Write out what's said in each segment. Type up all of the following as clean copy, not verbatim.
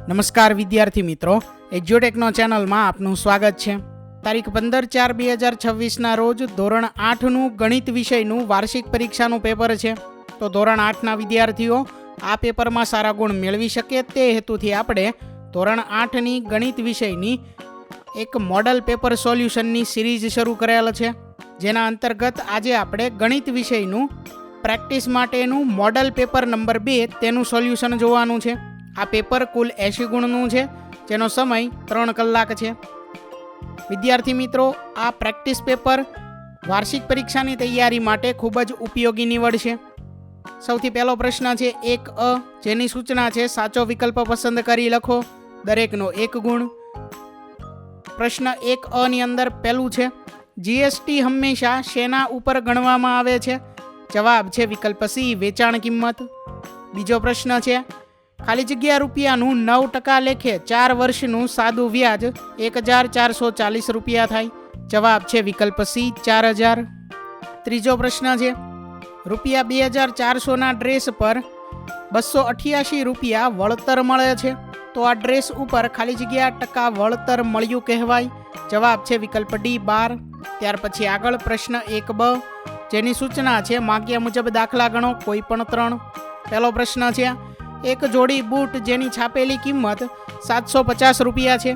નમસ્કાર વિદ્યાર્થી મિત્રો, એજ્યુટેકનો ચેનલમાં આપનું સ્વાગત છે। તારીખ 15/4/2026ના રોજ ધોરણ 8નું ગણિત વિષયનું વાર્ષિક પરીક્ષાનું પેપર છે। તો ધોરણ 8ના વિદ્યાર્થીઓ આ પેપરમાં સારા ગુણ મેળવી શકે તે હેતુથી આપણે ધોરણ 8ની ગણિત વિષયની એક મોડલ પેપર સોલ્યુશનની સિરીઝ શરૂ કરેલ છે, જેના અંતર્ગત આજે આપણે ગણિત વિષયનું પ્રેક્ટિસ માટેનું મોડલ પેપર નંબર 2 તેનું સોલ્યુશન જોવાનું છે। આ પેપર કુલ 80 ગુણનું છે, જેનો સમય 3 કલાક છે। વિદ્યાર્થી મિત્રો, આ પ્રેક્ટિસ પેપર વાર્ષિક પરીક્ષાની તૈયારી માટે ખૂબ જ ઉપયોગી નીવડશે। સૌથી પહેલો પ્રશ્ન છે 1A, જેની સૂચના છે સાચો વિકલ્પ પસંદ કરી લખો, દરેકનો 1 ગુણ। પ્રશ્ન 1A ની અંદર પહેલું છે જીએસટી હંમેશા શેના ઉપર ગણવામાં આવે છે? જવાબ છે વિકલ્પ સી, વેચાણ કિંમત। બીજો પ્રશ્ન છે ખાલી જગ્યા રૂપિયાનું 9% લેખે 4 વર્ષનું સાદું વ્યાજ 1440 રૂપિયા થાય। જવાબ છે વિકલ્પ સી, 4000। ત્રીજો પ્રશ્ન છે રૂપિયા 2400ના ડ્રેસ પર 288 રૂપિયા વળતર મળે છે, તો આ ડ્રેસ ઉપર ખાલી જગ્યા ટકા વળતર મળ્યું કહેવાય। જવાબ છે વિકલ્પ ડી, 12। ત્યાર પછી આગળ પ્રશ્ન 1B, જેની સૂચના છે માગ્યા મુજબ દાખલા ગણો, કોઈ પણ 3। પહેલો પ્રશ્ન છે એક જોડી બૂટ જેની છાપેલી કિંમત 750 રૂપિયા છે,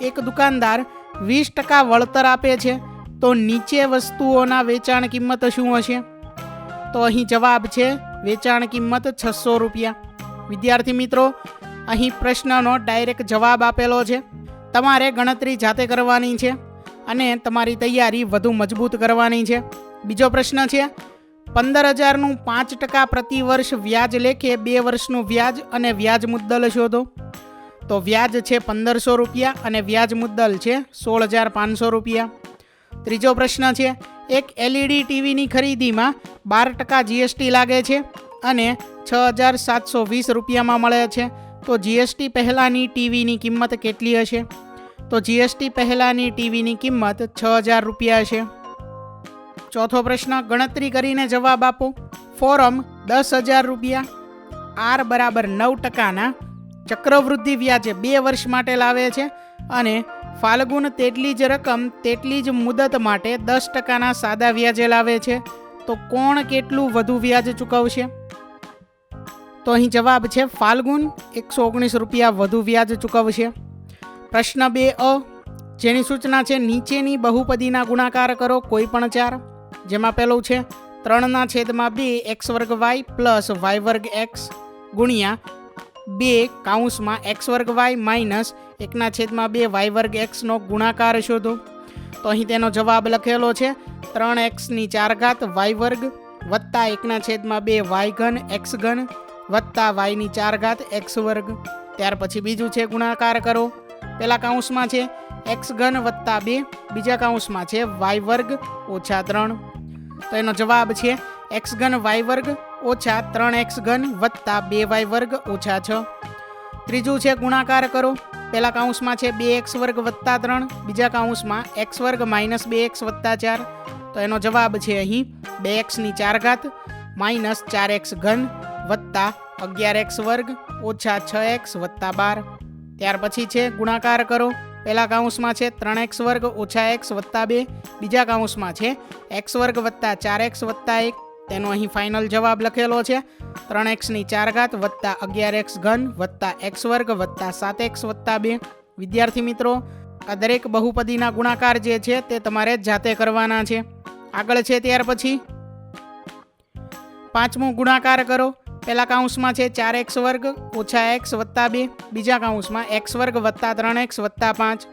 એક દુકાનદાર 20% વળતર આપે છે, તો નીચે વસ્તુઓના વેચાણ કિંમત શું હશે? તો અહીં જવાબ છે વેચાણ કિંમત 600 રૂપિયા। વિદ્યાર્થી મિત્રો, અહીં પ્રશ્નનો ડાયરેક્ટ જવાબ આપેલો છે, તમારે ગણતરી જાતે કરવાની છે અને તમારી તૈયારી વધુ મજબૂત કરવાની છે। બીજો પ્રશ્ન છે 15,000નું 5% પ્રતિ વર્ષ વ્યાજ લેખે 2 વર્ષનું વ્યાજ અને વ્યાજ મુદ્દલ શોધો। તો વ્યાજ છે 1500 રૂપિયા અને વ્યાજ મુદ્દલ છે 16,500 રૂપિયા। ત્રીજો પ્રશ્ન છે એક એલઈડી ટીવીની ખરીદીમાં 12% જીએસટી લાગે છે અને 6,720 રૂપિયામાં મળે છે, તો જીએસટી પહેલાંની ટીવીની કિંમત કેટલી હશે? તો જીએસટી પહેલાંની ટીવીની કિંમત 6,000 રૂપિયા હશે। ચોથો પ્રશ્ન ગણતરી કરીને જવાબ આપો। ફોરમ 10,000 રૂપિયા, આર બરાબર 9%ના ચક્રવૃદ્ધિ વ્યાજે 2 વર્ષ માટે લાવે છે અને ફાલ્ગુન તેટલી જ રકમ તેટલી જ મુદત માટે 10%ના સાદા વ્યાજે લાવે છે, તો કોણ કેટલું વધુ વ્યાજ ચૂકવશે? તો અહીં જવાબ છે ફાલ્ગુન 119 રૂપિયા વધુ વ્યાજ ચૂકવશે। પ્રશ્ન 2A, જેની સૂચના છે નીચેની બહુપદીના ગુણાકાર કરો, કોઈ પણ 4। જેમાં પહેલું છે 3/2 x² y plus y² x ગુણ્યા 2 x² y minus 1/2 y² x નો ગુણાકાર શોધો। તો અહીં તેનો જવાબ લખેલો છે 3x4 y² વત્તા 1/2 y³ x³ વત્તા y4 x²। ત્યાર પછી બીજું છે ગુણાકાર કરો, પહેલા કૌંસમાં છે x³ વત્તા 2, બીજા કૌંસમાં છે y² ઓછા 3, તો એનો જવાબ છે x³ y² ઓછા 3x³ વત્તા 2y² ઓછા 6। ત્રીજું છે ગુણાકાર કરો, પહેલા કૌંસમાં છે 2x² વત્તા 3, બીજા કૌંસમાં x² માઇનસ 2x વત્તા 4, તો એનો જવાબ છે અહીં 2x4 માઇનસ 4x³ વત્તા 11x² ઓછા 6x વત્તા 12। ત્યાર પછી છે ગુણાકાર કરો, પહેલા કૌંસમાં છે 3x² ઓછા x વત્તા 2, બીજા કૌંસમાં છે x² વત્તા 4x વત્તા 1, તેનો અહીં ફાઇનલ જવાબ લખેલો છે 3x4 વત્તા 11x³ વત્તા x² વત્તા 7x વત્તા 2। વિદ્યાર્થી મિત્રો, આ દરેક બહુપદીના ગુણાકાર જે છે તે તમારે જાતે કરવાના છે। આગળ છે ત્યાર પછી પાંચમું ગુણાકાર કરો, પહેલા કૌંસમાં છે 4x² ઓછા x વત્તા 2, બીજા કૌંસમાં x² વત્તા 3x વત્તા 5,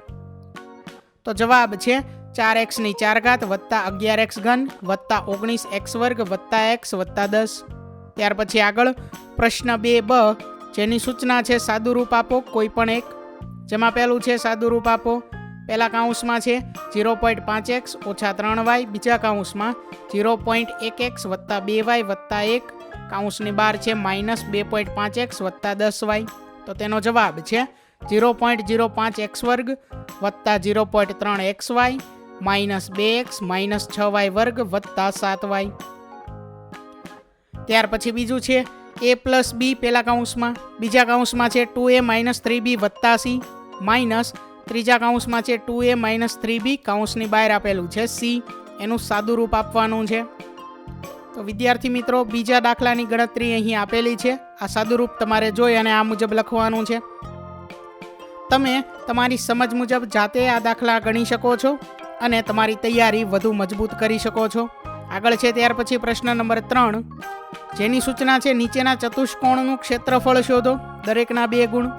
તો જવાબ છે 4x4 વત્તા 11x³ વત્તા 19x² વત્તા x વત્તા 10। ત્યાર પછી આગળ પ્રશ્ન 2B, જેની સૂચના છે સાદું રૂપ આપો, કોઈ પણ 1। જેમાં પહેલું છે સાદું રૂપ આપો, પહેલા કૌંસમાં છે 0.5x ઓછા 3y, બીજા કૌંસમાં 0.1x વત્તા 2y વત્તા 1, કૌંસની બહાર છે માઇનસ 2.5x વત્તા 10y, તો તેનો જવાબ છે 0.05x² વત્તા 0.3xy minus 2x minus 6y² વત્તા 7y। ત્યાર પછી બીજું છે a પ્લસ બી પહેલા કૌંસમાં, બીજા કૌંસમાં છે 2a માઇનસ 3b વત્તા c માઇનસ ત્રીજા કૌંસમાં છે 2a માઇનસ 3b કૌંસની બહાર આપેલું છે c, એનું સાદું રૂપ આપવાનું છે. તો વિદ્યાર્થી મિત્રો બીજા દાખલાની ગણતરી અહીં આપેલી છે. આ સાદું રૂપ તમારે જોઈ અને આ મુજબ લખવાનું છે. તમે તમારી સમજ મુજબ જાતે આ દાખલા ગણી શકો છો અને તમારી તૈયારી વધુ મજબૂત કરી શકો છો. આગળ છે ત્યાર પછી પ્રશ્ન નંબર 3, જેની સૂચના છે નીચેના ચતુષ્કોણનું ક્ષેત્રફળ શોધો, દરેકના 2 ગુણ.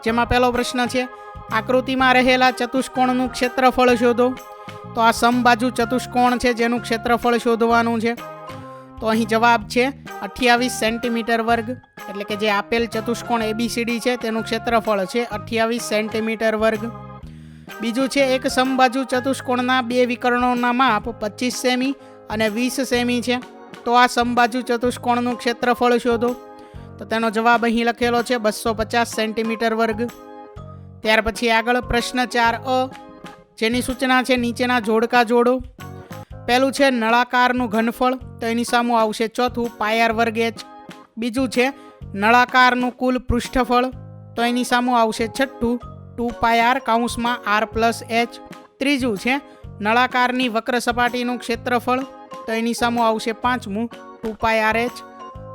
જેમાં પહેલો પ્રશ્ન છે આકૃતિમાં રહેલા ચતુષ્કોણનું ક્ષેત્રફળ શોધો. તો આ સમબાજુ ચતુષ્કોણ છે જેનું ક્ષેત્રફળ શોધવાનું છે. તો અહીં જવાબ છે 28 સેન્ટીમીટર વર્ગ, એટલે કે જે આપેલ ચતુષ્કોણ ABCD છે તેનું ક્ષેત્રફળ છે 28 સેન્ટીમીટર વર્ગ. બીજું છે એક સમબાજુ ચતુષ્કોણના 2 વિકર્ણોના માપ 25 સેમી અને 20 સેમી છે. તો આ સમબાજુ ચતુષ્કોણનું ક્ષેત્રફળ શોધો. તો તેનો જવાબ અહીં લખેલો છે 250 સેન્ટીમીટર વર્ગ. ત્યાર પછી આગળ પ્રશ્ન 4a, જેની સૂચના છે નીચેના જોડકા જોડો. પહેલું છે નળાકારનું ઘનફળ, તો એની સામું આવશે ચોથું પાયર વર્ગ h. બીજું છે નળાકારનું કુલ પૃષ્ઠફળ, તો એની સામું આવશે છઠ્ઠું 2πr કૌંસમાં r પ્લસ h. ત્રીજું છે નળાકારની વક્ર સપાટીનું ક્ષેત્રફળ, તો એની સામું આવશે પાંચમું 2πrh.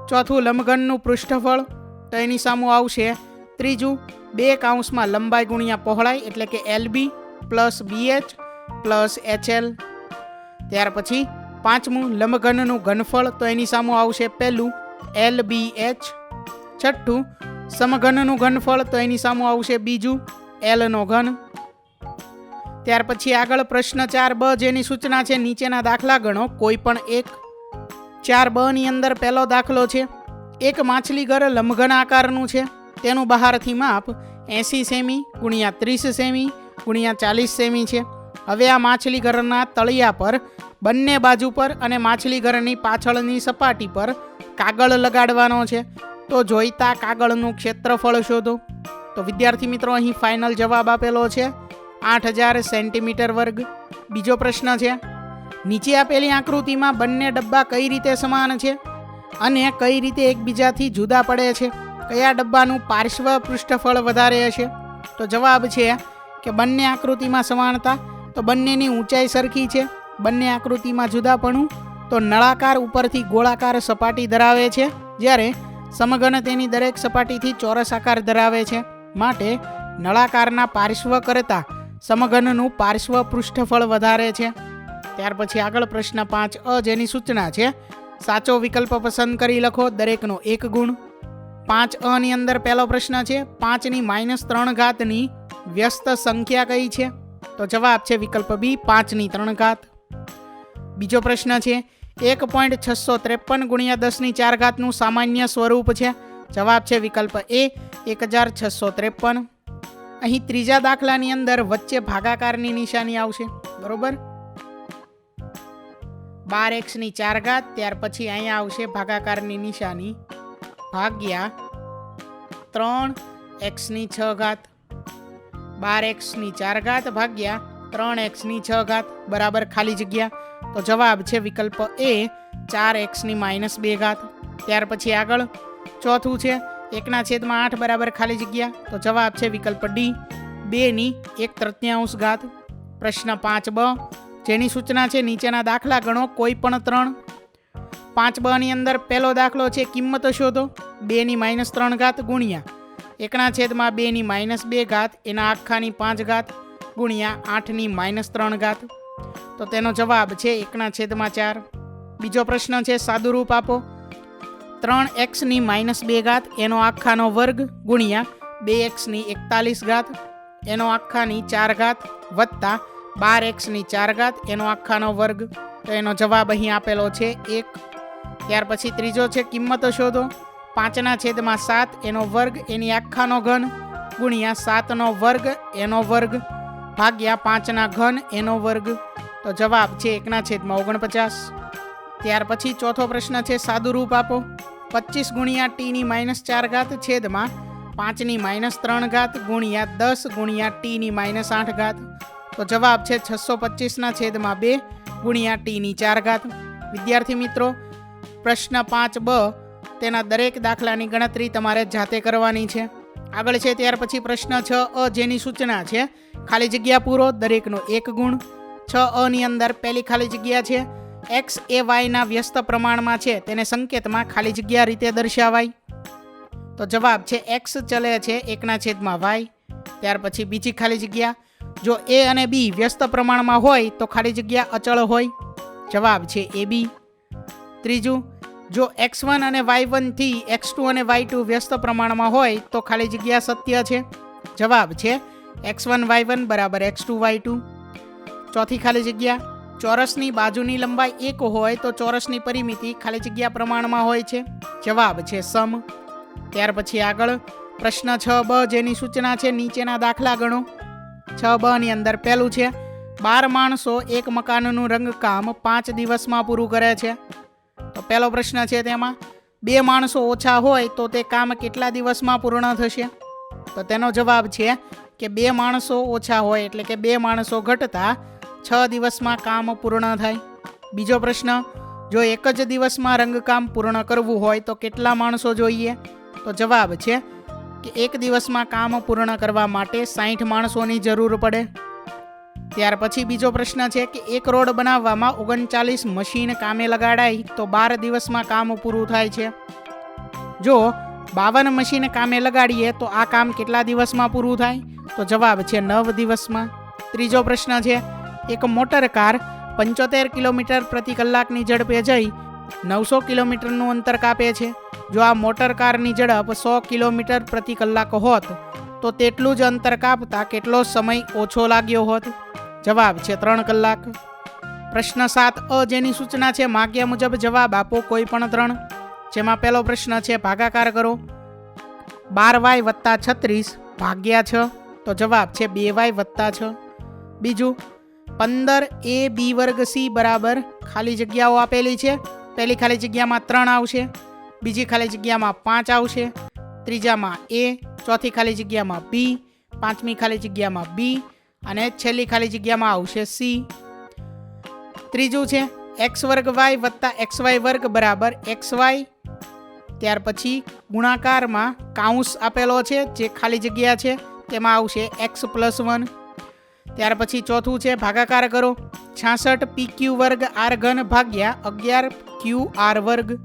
ચોથું લંબઘનનું પૃષ્ઠફળ, તો એની સામું આવશે ત્રીજું 2 કૌંસમાં લંબાઈ ગુણ્યા પહોળાઈ, એટલે કે LB plus BH plus HL. ત્યાર પછી પાંચમું લંબઘનનું ઘનફળ, તો એની સામું આવશે પહેલું LBH. છઠ્ઠું સમઘનનું ઘનફળ, તો એની સામું આવશે બીજું L નો ઘન. ત્યાર પછી આગળ પ્રશ્ન 4b, જેની સૂચના છે નીચેના દાખલા ગણો કોઈ પણ એક. 4b ની અંદર પહેલો દાખલો છે એક માછલીઘર લંબઘન આકારનું છે, તેનું બહારથી માપ 80 સેમી ગુણ્યા 30 સેમી ગુણ્યા 40 સેમી છે. હવે આ માછલીઘરના તળિયા પર બંને બાજુ પર અને માછલીઘરની પાછળની સપાટી પર કાગળ લગાડવાનો છે. તો જોઈતા કાગળનું ક્ષેત્રફળ શોધો. તો વિદ્યાર્થી મિત્રો અહીં ફાઇનલ જવાબ આપેલો છે 8000 સેન્ટીમીટર વર્ગ. બીજો પ્રશ્ન છે નીચે આપેલી આકૃતિમાં બંને ડબ્બા કઈ રીતે સમાન છે અને કઈ રીતે એકબીજાથી જુદા પડે છે? કયા ડબ્બાનું પાર્શ્વ પૃષ્ઠફળ વધારે હશે? તો જવાબ છે કે બંને આકૃતિમાં સમાનતા, તો બંનેની ઊંચાઈ સરખી છે. બંને આકૃતિમાં જુદાપણું, તો નળાકાર ઉપરથી ગોળાકાર સપાટી ધરાવે છે, જ્યારે સમઘન તેની દરેક સપાટીથી ચોરસ આકાર ધરાવે છે. માટે નળાકારના પાર્શ્વ કરતાં સમઘનનું પાર્શ્વ પૃષ્ઠફળ વધારે છે. ત્યાર પછી આગળ પ્રશ્ન 5a, જેની સૂચના છે સાચો વિકલ્પ પસંદ કરી લખો, દરેકનો 1 ગુણ. 5a ની અંદર પહેલો પ્રશ્ન છે 5⁻³ વ્યસ્ત સંખ્યા કઈ છે? તો જવાબ છે વિકલ્પ બી 5⁻3. બીજો પ્રશ્ન છે 1.653 ગુણ્યા 10⁴ નું સામાન્ય સ્વરૂપ છે? જવાબ છે વિકલ્પ એ 1653. અહીં ત્રીજા દાખલાની અંદર વચ્ચે ભાગાકારની નિશાની આવશે, બરોબર? 12x⁴, ત્યાર પછી અહીંયા આવશે ભાગાકારની નિશાની ભાગ્યા 3x⁶. 12x⁴ ભાગ્યા 3x⁶ બરાબર ખાલી જગ્યા. તો જવાબ છે વિકલ્પ એ 4x⁻². ત્યાર પછી આગળ ચોથું છે 1/8 બરાબર ખાલી જગ્યા. તો જવાબ છે વિકલ્પ ડી 2/1/3. પ્રશ્ન 5b, જેની સૂચના છે નીચેના દાખલા ગણો કોઈ પણ 3. 5b ની અંદર પહેલો દાખલો છે કિંમત શોધો 2⁻³ ગુણ્યા 1/2⁻² એના આખાની 5 ગુણ્યા 8⁻3. તો તેનો જવાબ છે 1/4. બીજો પ્રશ્ન છે સાદું રૂપ આપો 3x⁻² એનો આખાનો વર્ગ ગુણ્યા 2x⁻41 એનો આખાની 4 વત્તા 12x⁴ એનો આખાનો વર્ગ. તો એનો જવાબ અહીં આપેલો છે 1. ત્યાર પછી ત્રીજો છે કિંમત શોધો 5/7 એનો વર્ગ એની આખાનો ઘન ગુણ્યા 7નો વર્ગ એનો વર્ગ ભાગ્યા 5ના ઘન એનો વર્ગ. તો જવાબ છે 1/49. ત્યાર પછી ચોથો પ્રશ્ન છે સાદું રૂપ આપો 25 ગુણ્યા t⁻4 છેદમાં 5⁻3 ગુણ્યા 10 ગુણ્યા t⁻8. તો જવાબ છે 625/2 ગુણ્યા t⁻4. વિદ્યાર્થી મિત્રો પ્રશ્ન 5b તેના દરેક દાખલાની ગણતરી તમારે જાતે કરવાની છે. આગળ છે ત્યાર પછી પ્રશ્ન 6A જેની સૂચના છે ખાલી જગ્યા પૂરો, દરેકનો 1 ગુણ. 6A ની અંદર પહેલી ખાલી જગ્યા છે x એ y ના વ્યસ્ત પ્રમાણમાં છે તેને સંકેતમાં ખાલી જગ્યા રીતે દર્શાવાય. તો જવાબ છે x ચલે છે 1/y. ત્યાર પછી બીજી ખાલી જગ્યા, જો a અને b વ્યસ્ત પ્રમાણમાં હોય તો ખાલી જગ્યા અચળ હોય. જવાબ છે AB. ત્રીજું, જો x1 અને y1 થી x2 અને y2 વ્યસ્ત પ્રમાણમાં હોય તો ખાલી જગ્યા સત્ય છે. જવાબ છે x1 y1 બરાબર x2 y2. ચોથી ખાલી જગ્યા, ચોરસની બાજુની લંબાઈ 1 હોય તો ચોરસની પરિમિતિ ખાલી જગ્યા પ્રમાણમાં હોય છે. જવાબ છે સમ. ત્યાર પછી આગળ પ્રશ્ન 6B જેની સૂચના છે નીચેના દાખલા ગણો. 6B ની અંદર પહેલું છે 12 માણસો એક મકાનનું રંગકામ 5 દિવસમાં પૂરું કરે છે. તો પહેલો પ્રશ્ન છે તેમાં 2 માણસો ઓછા હોય તો તે કામ કેટલા દિવસમાં પૂર્ણ થશે? તો તેનો જવાબ છે કે 2 માણસો ઓછા હોય એટલે કે 2 માણસો ઘટતા 6 દિવસમાં કામ પૂર્ણ થાય. બીજો પ્રશ્ન, જો એક જ દિવસમાં રંગકામ પૂર્ણ કરવું હોય તો કેટલા માણસો જોઈએ? તો જવાબ છે કે 1 દિવસમાં કામ પૂર્ણ કરવા માટે 60 માણસોની જરૂર પડે. ત્યાર પછી બીજો પ્રશ્ન છે કે એક રોડ બનાવવામાં 39 મશીન કામે લગાડાય તો 12 દિવસમાં કામ પૂરું થાય છે. જો 52 મશીન કામે લગાડીએ તો આ કામ કેટલા દિવસમાં પૂરું થાય? તો જવાબ છે 9 દિવસમાં. ત્રીજો પ્રશ્ન છે એક મોટર કાર 75 કિલોમીટર પ્રતિ કલાકની ઝડપે જઈ 900 કિલોમીટરનું અંતર કાપે છે. જો આ મોટર કારની ઝડપ 100 કિલોમીટર પ્રતિ કલાક હોત તો તેટલું જ અંતર કાપતા કેટલો સમય ઓછો લાગ્યો હોત? જવાબ છે 3 કલાક. પ્રશ્ન 7A જેની સૂચના છે માગ્યા મુજબ જવાબ આપો કોઈ પણ 3. જેમાં પહેલો પ્રશ્ન છે ભાગાકાર કરો. 12y + 36 ભાગ્યા 6. તો જવાબ છે 2y + 6. બીજું 15ab² c બરાબર ખાલી જગ્યાઓ આપેલી છે. પહેલી ખાલી જગ્યામાં 3 આવશે, બીજી ખાલી જગ્યામાં 5 આવશે, ત્રીજામાં a, ચોથી ખાલી જગ્યામાં b, પાંચમી ખાલી જગ્યામાં b અને છેલ્લી ખાલી જગ્યામાં આવશે c. ત્રીજું છે x² y + xy² બરાબર xy. ત્યાર પછી ગુણાકારમાં કાઉન્સ આપેલો છે જે ખાલી જગ્યા છે તેમાં આવશે x + 1. ત્યાર પછી ચોથું છે ભાગાકાર કરો. 66 pq² r³ ભાગ્યા 11 qr².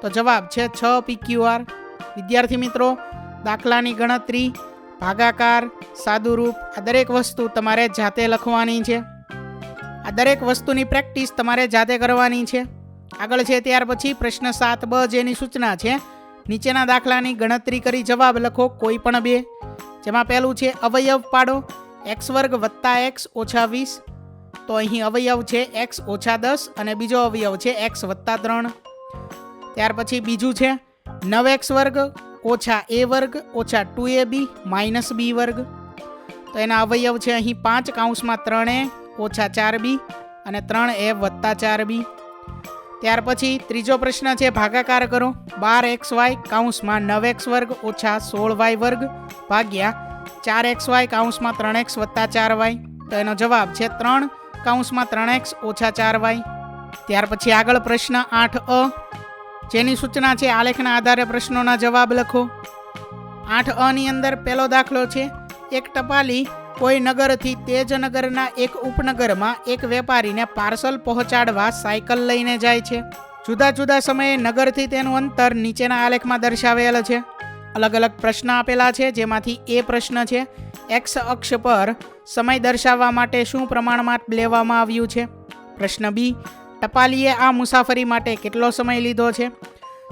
તો જવાબ છે 6 pqr. વિદ્યાર્થી મિત્રો, દાખલાની ગણતરી, ભાગાકાર, સાદુરૂપ આ દરેક વસ્તુ તમારે જાતે લખવાની છે. આ દરેક વસ્તુની પ્રેક્ટિસ તમારે જાતે કરવાની છે. આગળ છે ત્યાર પછી પ્રશ્ન 7B જેની સૂચના છે નીચેના દાખલાની ગણતરી કરી જવાબ લખો કોઈ પણ 2. જેમાં પહેલું છે અવયવ પાડો x² + x - 20. તો અહીં અવયવ છે x - 10 અને બીજો અવયવ છે x + 3. ત્યાર પછી બીજું છે 9x² - a² - 2ab - b². તો એના અવયવ છે અહીં 5 કૌંસમાં 3a - 4b અને 3a + 4b. ત્યાર પછી ત્રીજો પ્રશ્ન છે ભાગાકાર કરો. 12xy કૌંસમાં 9x² - 16y² ભાગ્યા 4xy કૌંસમાં 3x + 4y. તો એનો જવાબ છે 3 કૌંસમાં 3x - 4y. ત્યાર પછી આગળ પ્રશ્ન 8A જેની સૂચના છે આલેખના આધારે પ્રશ્નોના જવાબ લખો. 8A ની અંદર પહેલો દાખલો છે એક ટપાલી કોઈ નગરથી તે જ નગરના એક ઉપનગરમાં એક વેપારીને પાર્સલ પહોંચાડવા સાયકલ લઈને જાય છે. જુદા જુદા સમયે નગરથી તેનું અંતર નીચેના આલેખમાં દર્શાવેલ છે. અલગ અલગ પ્રશ્ન આપેલા છે જેમાંથી એ પ્રશ્ન છે x અક્ષ પર સમય દર્શાવવા માટે શું પ્રમાણમાં લેવામાં આવ્યું છે? પ્રશ્ન b ટપાલીએ આ મુસાફરી માટે કેટલો સમય લીધો છે?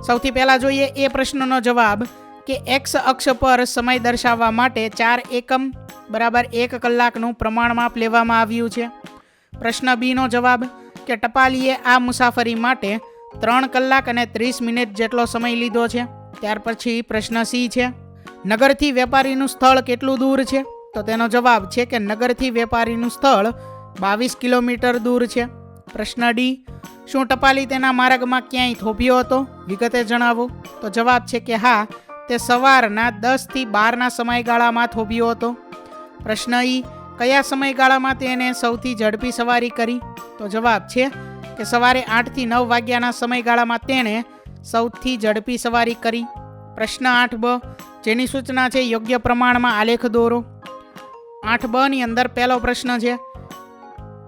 સૌથી પહેલાં જોઈએ એ પ્રશ્નનો જવાબ કે x અક્ષ પર સમય દર્શાવવા માટે 4 એકમ બરાબર 1 કલાકનું પ્રમાણમાપ લેવામાં આવ્યું છે. પ્રશ્ન બીનો જવાબ કે ટપાલીએ આ મુસાફરી માટે 3 કલાક અને 30 મિનિટ જેટલો સમય લીધો છે. ત્યાર પછી પ્રશ્ન સી છે નગરથી વેપારીનું સ્થળ કેટલું દૂર છે? તો તેનો જવાબ છે કે નગરથી વેપારીનું સ્થળ 22 કિલોમીટર દૂર છે. પ્રશ્ન ડી શું ટપાલી તેના માર્ગમાં ક્યાંય થોભ્યો હતો? વિગતે જણાવો. તો જવાબ છે કે હા, તે સવારના 10 થી 12ના સમયગાળામાં થોભ્યો હતો. પ્રશ્ન ઈ કયા સમયગાળામાં તેને સૌથી ઝડપી સવારી કરી? તો જવાબ છે કે સવારે 8 થી 9 વાગ્યાના સમયગાળામાં તેણે સૌથી ઝડપી સવારી કરી? પ્રશ્ન 8બ, જેની સૂચના છે યોગ્ય પ્રમાણમાં આલેખ દોરો. 8બ ની અંદર પહેલો પ્રશ્ન છે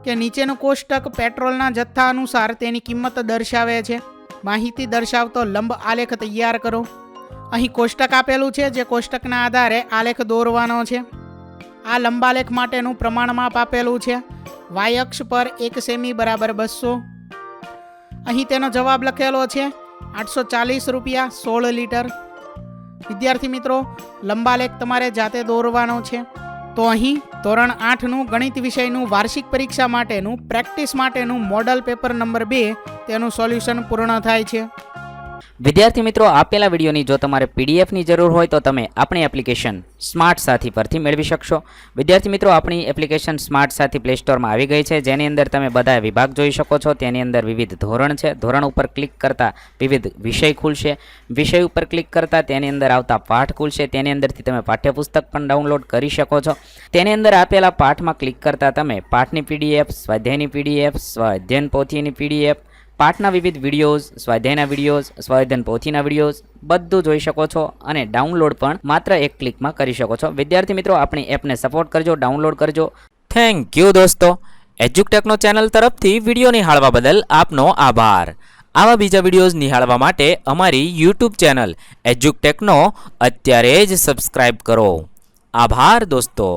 કે નીચેનું કોષ્ટક પેટ્રોલના જથ્થા અનુસાર તેની કિંમત દર્શાવે છે. માહિતી દર્શાવતો લંબ આલેખ તૈયાર કરો. અહીં કોષ્ટક આપેલું છે, જે કોષ્ટકના આધારે આલેખ દોરવાનો છે. આ લંબાલેખ માટેનું પ્રમાણમાપ આપેલું છે. વાય અક્ષ પર 1 સેમી બરાબર 200. અહીં તેનો જવાબ લખેલો છે 840 રૂપિયા 16 લીટર. વિદ્યાર્થી મિત્રો, લંબાલેખ તમારે જાતે દોરવાનો છે. તો અહીં ધોરણ 8નું ગણિત વિષયનું વાર્ષિક પરીક્ષા માટેનું પ્રેક્ટિસ માટેનું મોડલ પેપર નંબર 2 તેનું સોલ્યુશન પૂર્ણ થાય છે. વિદ્યાર્થી મિત્રો, આપેલા વિડીયોની જો તમારે પીડીએફની જરૂર હોય તો તમે આપણી એપ્લિકેશન સ્માર્ટ સાથી પરથી મેળવી શકશો. વિદ્યાર્થી મિત્રો, આપણી એપ્લિકેશન સ્માર્ટ સાથી પ્લે સ્ટોરમાં આવી ગઈ છે, જેની અંદર તમે બધા વિભાગ જોઈ શકો છો. તેની અંદર વિવિધ ધોરણ છે. ધોરણ ઉપર ક્લિક કરતાં વિવિધ વિષય ખુલશે. વિષય ઉપર ક્લિક કરતાં તેની અંદર આવતા પાઠ ખુલશે. તેની અંદરથી તમે પાઠ્યપુસ્તક પણ ડાઉનલોડ કરી શકો છો. તેની અંદર આપેલા પાઠમાં ક્લિક કરતાં તમે પાઠની પીડીએફ, સ્વાધ્યાયની પીડીએફ, સ્વાધ્યાયન પોથીની પીડીએફ, પાઠના વિવિધ વિડીયોઝ, સ્વાધ્યાયના વિડીયોઝ, સ્વાધ્યાયન પોથીના વિડીયોઝ બધું જોઈ શકો છો અને ડાઉનલોડ પણ માત્ર એક ક્લિકમાં કરી શકો છો. વિદ્યાર્થી મિત્રો, આપણી એપને સપોર્ટ કરજો, ડાઉનલોડ કરજો. થેન્ક યુ દોસ્તો. એજ્યુકટેકનો ચેનલ તરફથી વિડીયો નિહાળવા બદલ આપનો આભાર. આવા બીજા વિડીયોઝ નિહાળવા માટે અમારી યુટ્યુબ ચેનલ એજ્યુકટેકનો અત્યારે જ સબસ્ક્રાઇબ કરો. આભાર દોસ્તો.